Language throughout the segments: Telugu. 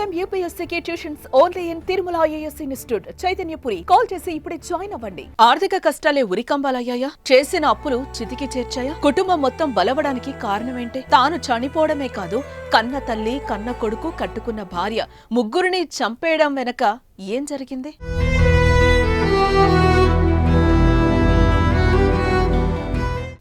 టైమ్ యూపీఎస్సీకి tuitions only in Tirumala IAS institute Chaitanyapuri. Call చేసి ఇప్పుడే జాయిన్ అవ్వండి. ఆర్థిక కష్టాలే ఉరికంబాలయ్యాయా? చేసిన అప్పులు చితికి చేర్చాయా? కుటుంబం మొత్తం బలవడానికి కారణమేంటి? తాను చనిపోవడమే కాదు, కన్న తల్లి, కన్న కొడుకు, కట్టుకున్న భార్య ముగ్గురిని చంపేయడం వెనక ఏం జరిగింది?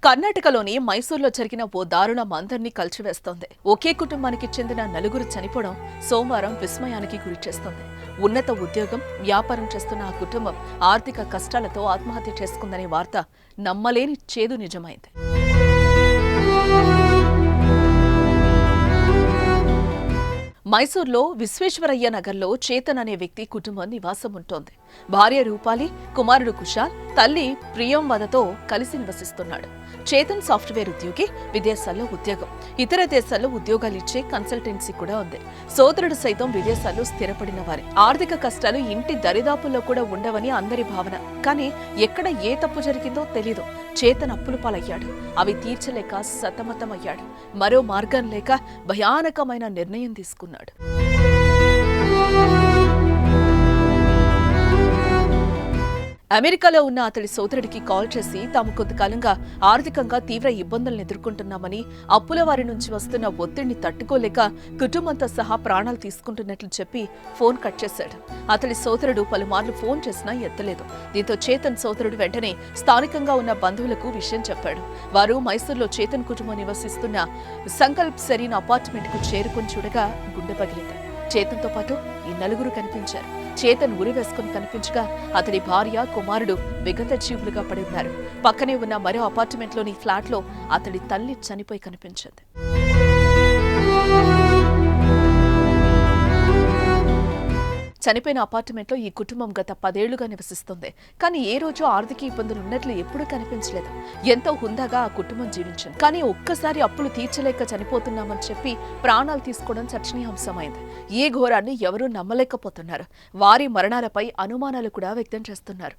కర్ణాటకలోని మైసూర్లో జరిగిన ఓ దారుణం అందరినీ కలిచివేస్తోంది. ఒకే కుటుంబానికి చెందిన నలుగురు చనిపోవడం సోమవారం విస్మయానికి గురిచేస్తోంది. ఉన్నత ఉద్యోగం, వ్యాపారం చేస్తున్న ఆ కుటుంబం ఆర్థిక కష్టాలతో ఆత్మహత్య చేసుకుందనే వార్త నమ్మలేని చేదు నిజమైంది. మైసూర్లో విశ్వేశ్వరయ్య నగర్లో చేతన్ అనే వ్యక్తి కుటుంబం నివాసం ఉంటోంది. భార్య రూపాలి, కుమారుడు కుశాల్, తల్లి ప్రియంవదతో కలిసి నివసిస్తున్నాడు. చేతన్ సాఫ్ట్వేర్ ఉద్యోగి, విదేశాల్లో ఉద్యోగం, ఇతర దేశాల్లో ఉద్యోగాలిచ్చే కన్సల్టెన్సీ కూడా ఉంది. సోదరుడు సైతం విదేశాల్లో స్థిరపడిన వారే. ఆర్థిక కష్టాలు ఇంటి దరిదాపుల్లో కూడా ఉండవని అందరి భావన. కానీ ఎక్కడ ఏ తప్పు జరిగిందో తెలీదు. చేతన్ అప్పుల పాలయ్యాడు. అవి తీర్చలేక సతమతమయ్యాడు. మరో మార్గం లేక భయానకమైన నిర్ణయం తీసుకున్నాడు. అమెరికాలో ఉన్న అతడి సోదరుడికి కాల్ చేసి తాము కొంతకాలంగా ఆర్థికంగా తీవ్ర ఇబ్బందులను ఎదుర్కొంటున్నామని, అప్పుల వారి నుంచి వస్తున్న ఒత్తిడిని తట్టుకోలేక కుటుంబంతో సహా ప్రాణాలు తీసుకుంటున్నట్లు చెప్పి ఫోన్ కట్ చేశాడు. అతడి సోదరుడు పలుమార్లు ఫోన్ చేసినా ఎత్తలేదు. దీంతో చేతన్ సోదరుడు వెంటనే స్థానికంగా ఉన్న బంధువులకు విషయం చెప్పాడు. వారు మైసూర్లో చేతన్ కుటుంబం నివసిస్తున్న సంకల్ప్ సెరీన్ అపార్ట్మెంట్ కు చేరుకుని చూడగా గుండె పగిలింది. చేతన్తో పాటు ఈ నలుగురు కనిపించారు. చేతన్ ఉరి వేసుకుని కనిపించగా అతడి భార్య, కుమారుడు విగత జీవులుగా పడి ఉన్నారు. పక్కనే ఉన్న మరో అపార్ట్మెంట్లోని ఫ్లాట్లో అతడి తల్లి చనిపోయి కనిపించింది. చనిపోయిన అపార్ట్మెంట్లో ఈ కుటుంబం గత 10 ఏళ్లుగా నివసిస్తుంది. కానీ ఏ రోజు ఆర్థిక ఇబ్బందులు ఉన్నట్లు ఎప్పుడూ కనిపించలేదు. ఎంతో హుందాగా ఆ కుటుంబం జీవించింది. కానీ ఒక్కసారి అప్పులు తీర్చలేక చనిపోతున్నామని చెప్పి ప్రాణాలు తీసుకోవడం చర్చనీయాంశమైంది. ఈ ఘోరాన్ని ఎవరూ నమ్మలేకపోతున్నారు. వారి మరణాలపై అనుమానాలు కూడా వ్యక్తం చేస్తున్నారు.